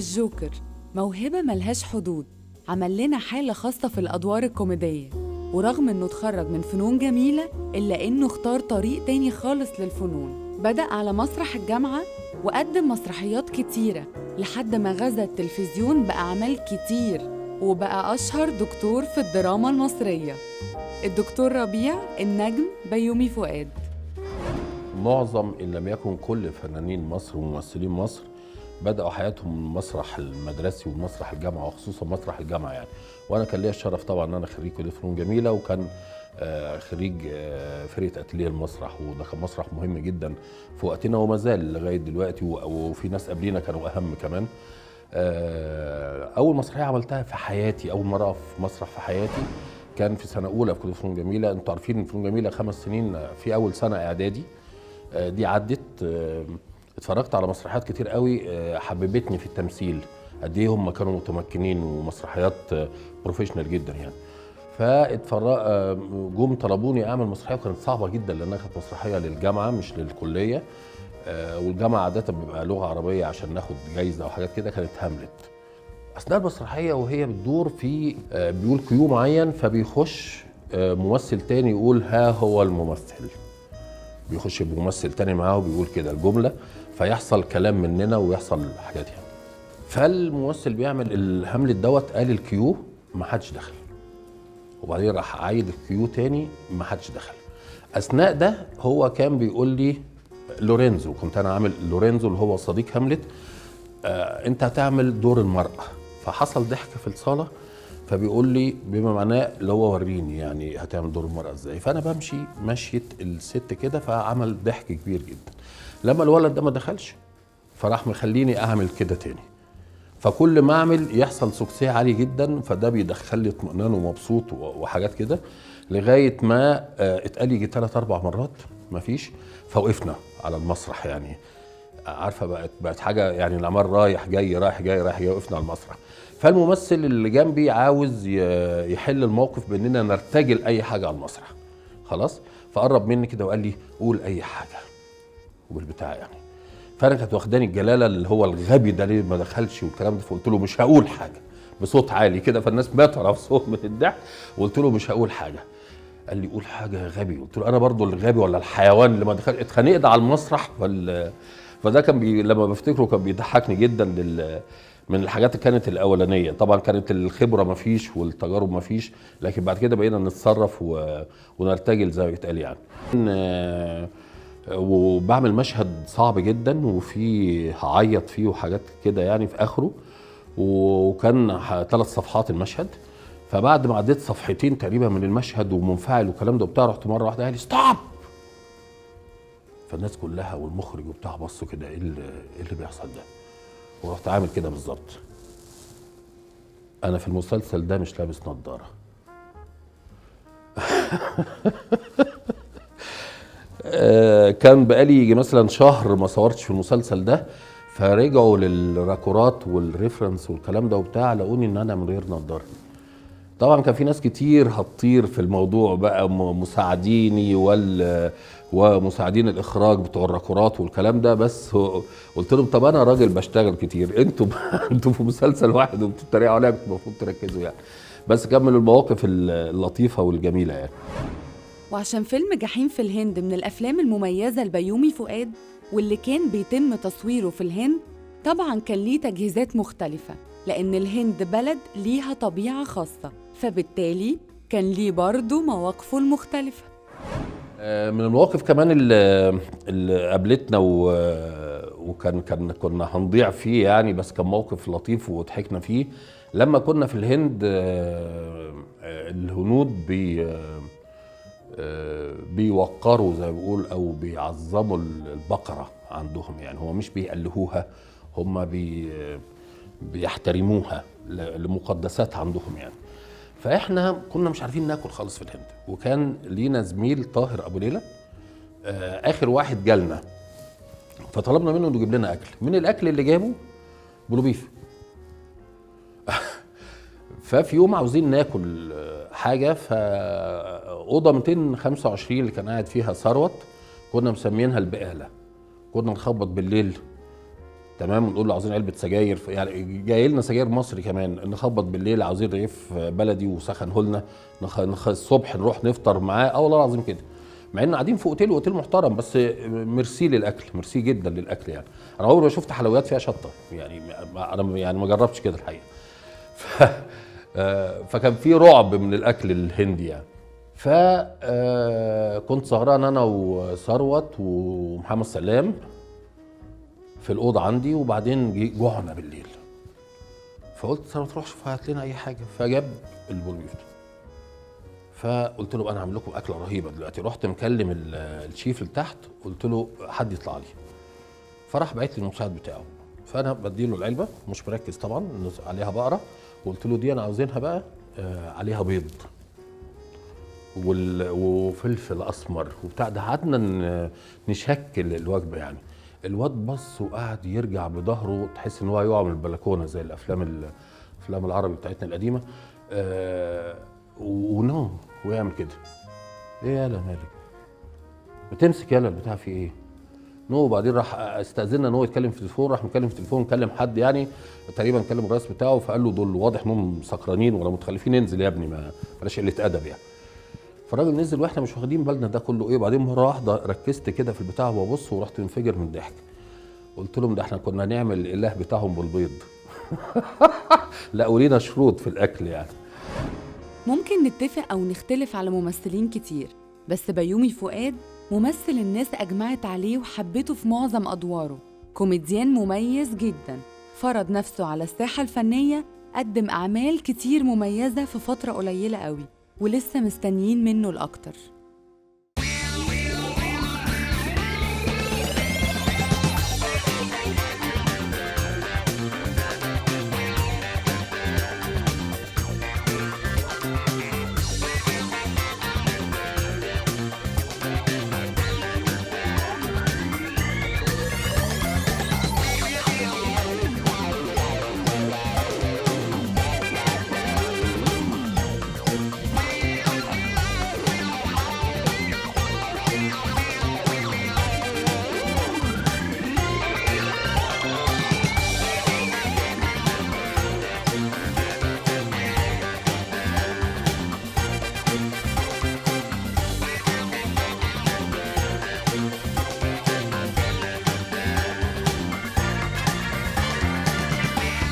الجوكر موهبة ملهاش حدود، عمل لنا حالة خاصة في الأدوار الكوميدية، ورغم إنه اتخرج من فنون جميلة إلا إنه اختار طريق تاني خالص للفنون. بدأ على مسرح الجامعة وقدم مسرحيات كتيرة لحد ما غزا التلفزيون بأعمال كتير وبقى أشهر دكتور في الدراما المصرية، الدكتور ربيع النجم بيومي فؤاد. معظم إن لم يكن كل فنانين مصر وممثلين مصر بدأوا حياتهم من المسرح المدرسي ومسرح الجامعة، وخصوصا مسرح الجامعة يعني. وأنا كان ليا الشرف طبعا أن أنا خريج كلية فنون جميلة، وكان خريج فرقة أتليه المسرح، وده كان مسرح مهم جدا في وقتنا وما زال لغاية دلوقتي، وفي ناس قبلينا كانوا أهم كمان. أول مسرحية عملتها في حياتي، أول مرة أقف مسرح في حياتي، كان في سنة أولى في كلية فنون جميلة. أنتوا عارفين إن فنون جميلة 5 سنين، في أول سنة إعدادي دي عدت. اتفرجت على مسرحيات كتير قوي حببتني في التمثيل، قد ايه هم كانوا متمكنين، ومسرحيات بروفيشنال جدا يعني. جم طلبوني اعمل مسرحيه، وكانت صعبه جدا لانها كانت مسرحيه للجامعه مش للكليه، والجامعه عاده بيبقى لغه عربيه عشان ناخد جايزه وحاجات كده. كانت هاملت. اثناء المسرحيه وهي بتدور في بيقول كيو معين، فبيخش ممثل تاني يقول ها هو الممثل، بيخش بممثل تاني معاه وبيقول كده الجمله، فيحصل كلام مننا ويحصل حاجات يعني. فالممثل بيعمل الهاملت دوت، قال الكيو ما حدش دخل، وبعدين راح عايد الكيو تاني ما حدش دخل. اثناء ده هو كان بيقول لي لورينزو، كنت انا عامل لورينزو اللي هو صديق هاملت، انت هتعمل دور المرأة. فحصل ضحك في الصالة، فبيقول لي بما معناه اللي هو وريني يعني هتعمل دور المرأة ازاي. فانا بمشي مشيت الست كده، فعمل ضحك كبير جدا. لما الولد ده ما دخلش، فراح مخليني اعمل كده تاني، فكل ما اعمل يحصل سكسيه عالي جدا، فده بيدخل لي اطمئنان ومبسوط وحاجات كده، لغايه ما اتقال يجي 3 4 مرات مفيش. فوقفنا على المسرح يعني، عارفه بقت حاجه يعني، العمال رايح جاي رايح جاي رايح جاي، وقفنا على المسرح. فالممثل اللي جنبي عاوز يحل الموقف باننا نرتجل اي حاجه على المسرح، خلاص. فقرب مني كده وقال لي قول اي حاجه وبالبتاع يعني. فانا كانت واخداني الجلاله اللي هو الغبي ده ليه ما دخلش والكلام ده، فقلت له مش هقول حاجه بصوت عالي كده، فالناس ماتوا على صوت من الضحك، وقلت له مش هقول حاجه. قال لي قول حاجه يا غبي. قلت له انا برضو الغبي ولا الحيوان اللي ما دخل؟ اتخانقنا على المسرح. فده كان لما بفتكره كان بيضحكني جدا من الحاجات اللي كانت الاولانيه. طبعا كانت الخبره ما فيش والتجارب ما فيش، لكن بعد كده بقينا نتصرف ونرتجل زي ما بيتقال يعني. وبعمل مشهد صعب جدا وفي هعيط فيه وحاجات كده يعني في اخره، وكان 3 صفحات المشهد. فبعد ما عديت صفحتين تقريبا من المشهد ومنفعل والكلام ده وبتاع، رحت مره واحده قال لي ستوب. فالناس كلها والمخرج وبتاع بصوا كده، ايه اللي بيحصل ده؟ ورحت عامل كده بالظبط. انا في المسلسل ده مش لابس نظاره. كان بقالي يجي مثلا شهر ما صورتش في المسلسل ده، فرجعوا للراكورات والريفرنس والكلام ده وبتاع، لقوني ان انا من غير نظاره. طبعا كان في ناس كتير هتطير في الموضوع بقى، مساعديني ومساعدين الاخراج بتوع الراكورات والكلام ده، بس قلت لهم طب انا راجل بشتغل كتير، انتوا في مسلسل واحد وبتتريقوا عليا، كنتوا المفروض تركزوا يعني. بس كمل المواقف اللطيفه والجميله يعني. وعشان فيلم جحيم في الهند من الأفلام المميزة لبيومي فؤاد واللي كان بيتم تصويره في الهند، طبعاً كان ليه تجهيزات مختلفة، لأن الهند بلد ليها طبيعة خاصة، فبالتالي كان ليه برضه مواقفه المختلفة. من المواقف كمان اللي قابلتنا كنا هنضيع فيه يعني، بس كان موقف لطيف وضحكنا فيه. لما كنا في الهند الهنود بيوقروا زي ما بيقول او بيعظموا البقره عندهم يعني، هو مش بيألهوها، هم بيحترموها لمقدسات عندهم يعني. فاحنا كنا مش عارفين ناكل خالص في الهند، وكان لينا زميل طاهر ابو ليلى اخر واحد جالنا، فطلبنا منه انه يجيب لنا اكل. من الاكل اللي جابه بلوبيف. ففي يوم عاوزين ناكل حاجه، فاوضه 225 اللي كان قاعد فيها ثروت كنا مسميينها البقاله. كنا نخبط بالليل تمام، ونقول له عاوزين علبه سجاير، يعني جاي لنا سجاير مصري كمان، نخبط بالليل عاوزين رغيف بلدي وسخنه لنا، الصبح نروح نفطر معاه، والله العظيم كده. مع ان قاعدين في اوتيل محترم، بس ميرسي للاكل، ميرسي جدا للاكل يعني. انا عمري ما شفت حلويات فيها شطه يعني، انا يعني ما جربتش كده الحقيقه. فكان في رعب من الاكل الهندي يعني. فكنت سهران انا وثروت ومحمد سلام في الاوضه عندي، وبعدين جوعنا بالليل، فقلت ثروت روح شوف هات لنا اي حاجه، فجاب البوربيف. فقلت له انا هعمل لكم اكله رهيبه دلوقتي. رحت مكلم الشيف اللي تحت، قلت له حد يطلع لي، فراح بعت لي المساعد بتاعه. فانا بديله العلبه مش مركز طبعا، عليها بقره، وقلت له دي انا عاوزينها بقى عليها بيض وفلفل اسمر وبتاع ده. قعدنا نشكل الوجبه يعني. الواد بص وقعد يرجع بظهره، تحس ان هو هيقع من البلكونه زي الافلام العربي بتاعتنا القديمه، ونام ويعمل كده. ايه يالا مالك؟ بتمسك يالا البتاع في ايه؟ وبعدين راح استاذنا ان هو يتكلم في التليفون، راح مكلم في التليفون، كلم حد يعني تقريبا، كلم الرئيس بتاعه، فقال له دول واضح انهم سكرانين ولا متخلفين، انزل يا ابني، ما بلاش قله ادب يعني. فالراجل نزل واحنا مش واخدين بالنا ده كله ايه. وبعدين مره واحده ركزت كده في البتاع وببص، ورحت منفجر من الضحك. قلت لهم ده احنا كنا نعمل الاله بتاعهم بالبيض. لا ولينا شروط في الاكل يعني. ممكن نتفق أو نختلف على ممثلين كتير، بس بيومي فؤاد ممثل الناس أجمعت عليه وحبته في معظم أدواره. كوميديان مميز جداً، فرض نفسه على الساحة الفنية، قدم أعمال كتير مميزة في فترة قليلة قوي، ولسه مستنيين منه الأكتر.